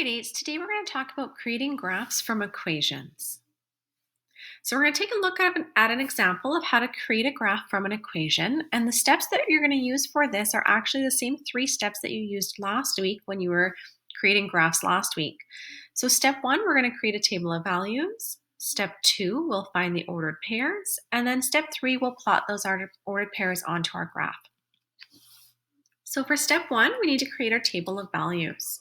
Grade 8s, today we're going to talk about creating graphs from equations. So we're going to take a look at an example of how to create a graph from an equation, and the steps that you're going to use for this are actually the same 3 steps that you used last week when you were creating graphs last week. So step 1, we're going to create a table of values. Step 2, we'll find the ordered pairs, and then step 3, we'll plot those ordered pairs onto our graph. So for step 1, we need to create our table of values.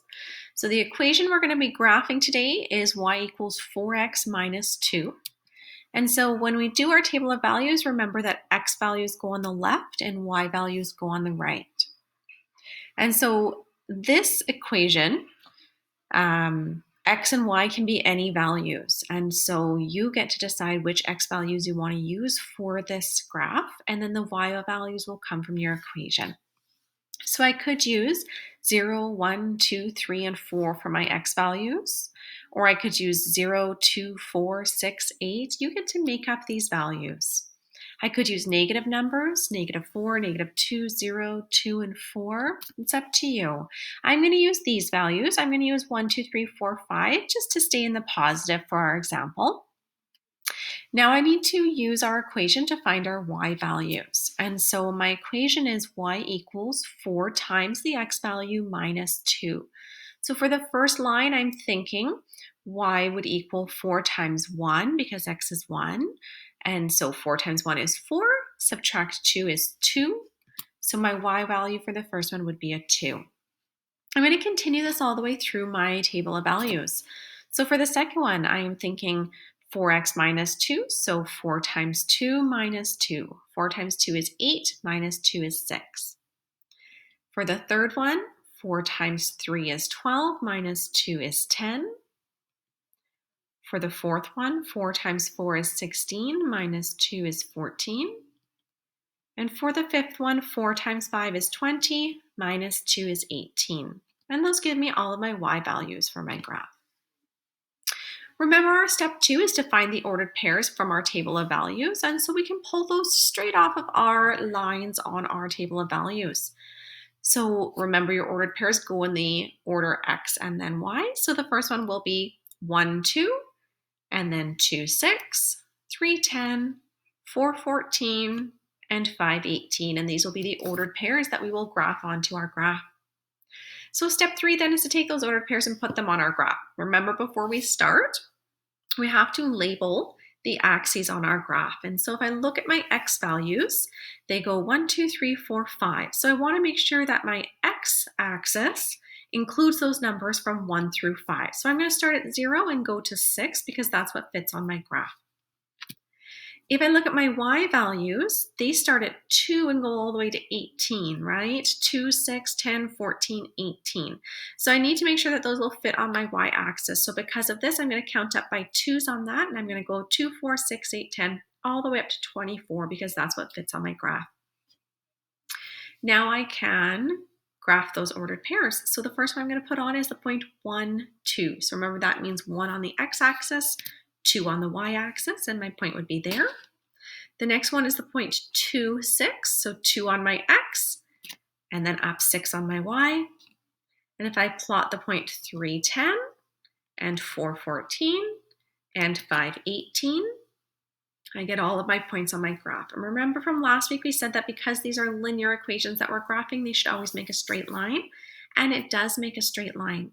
So the equation we're going to be graphing today is y equals 4x minus 2. And so when we do our table of values, remember that x values go on the left and y values go on the right. And so this equation, x and y can be any values. And so you get to decide which x values you want to use for this graph, and then the y values will come from your equation. So I could use 0, 1, 2, 3, and 4 for my x values, or I could use 0, 2, 4, 6, 8. You get to make up these values. I could use negative numbers, negative 4, negative 2, 0, 2, and 4. It's up to you. I'm going to use these values. I'm going to use 1, 2, 3, 4, 5 just to stay in the positive for our example. Now I need to use our equation to find our y values. And so my equation is y equals 4 times the x value minus 2. So for the first line, I'm thinking y would equal 4 times 1 because x is 1. And so 4 times 1 is 4, subtract 2 is 2. So my y value for the first one would be a 2. I'm going to continue this all the way through my table of values. So for the second one, I am thinking 4x minus 2, so 4 times 2 minus 2. 4 times 2 is 8, minus 2 is 6. For the third one, 4 times 3 is 12, minus 2 is 10. For the fourth one, 4 times 4 is 16, minus 2 is 14. And for the fifth one, 4 times 5 is 20, minus 2 is 18. And those give me all of my y values for my graph. Remember, our step 2 is to find the ordered pairs from our table of values, and so we can pull those straight off of our lines on our table of values. So remember, your ordered pairs go in the order x and then y. So the first one will be 1, 2, and then 2, 6, 3, 10, 4, 14, and 5, 18. And these will be the ordered pairs that we will graph onto our graph. So step 3 then is to take those ordered pairs and put them on our graph. Remember, before we start, we have to label the axes on our graph. And so if I look at my x values, they go 1, 2, 3, 4, 5. So I want to make sure that my x-axis includes those numbers from 1 through 5. So I'm going to start at 0 and go to 6 because that's what fits on my graph. If I look at my y values, they start at 2 and go all the way to 18, right? 2, 6, 10, 14, 18. So I need to make sure that those will fit on my y-axis. So because of this, I'm going to count up by 2s on that, and I'm going to go 2, 4, 6, 8, 10, all the way up to 24 because that's what fits on my graph. Now I can graph those ordered pairs. So the first one I'm going to put on is the point 1, 2. So remember, that means 1 on the x-axis, 2 on the y-axis, and my point would be there. The next one is the point 2, 6, so 2 on my x, and then up 6 on my y. And if I plot the point 3, 10, and 4, 14, and 5, 18, I get all of my points on my graph. And remember from last week, we said that because these are linear equations that we're graphing, they should always make a straight line, and it does make a straight line.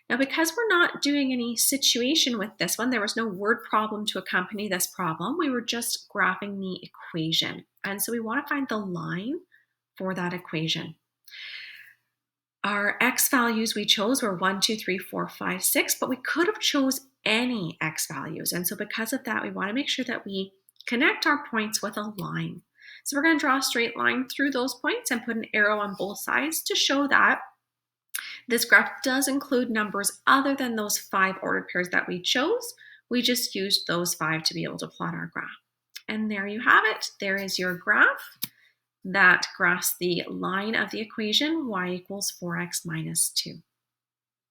Now, because we're not doing any situation with this one, there was no word problem to accompany this problem. We were just graphing the equation. And so we want to find the line for that equation. Our x values we chose were 1, 2, 3, 4, 5, 6, but we could have chose any x values. And so because of that, we want to make sure that we connect our points with a line. So we're going to draw a straight line through those points and put an arrow on both sides to show that this graph does include numbers other than those 5 ordered pairs that we chose. We just used those 5 to be able to plot our graph. And there you have it. There is your graph that graphs the line of the equation y equals 4x minus 2.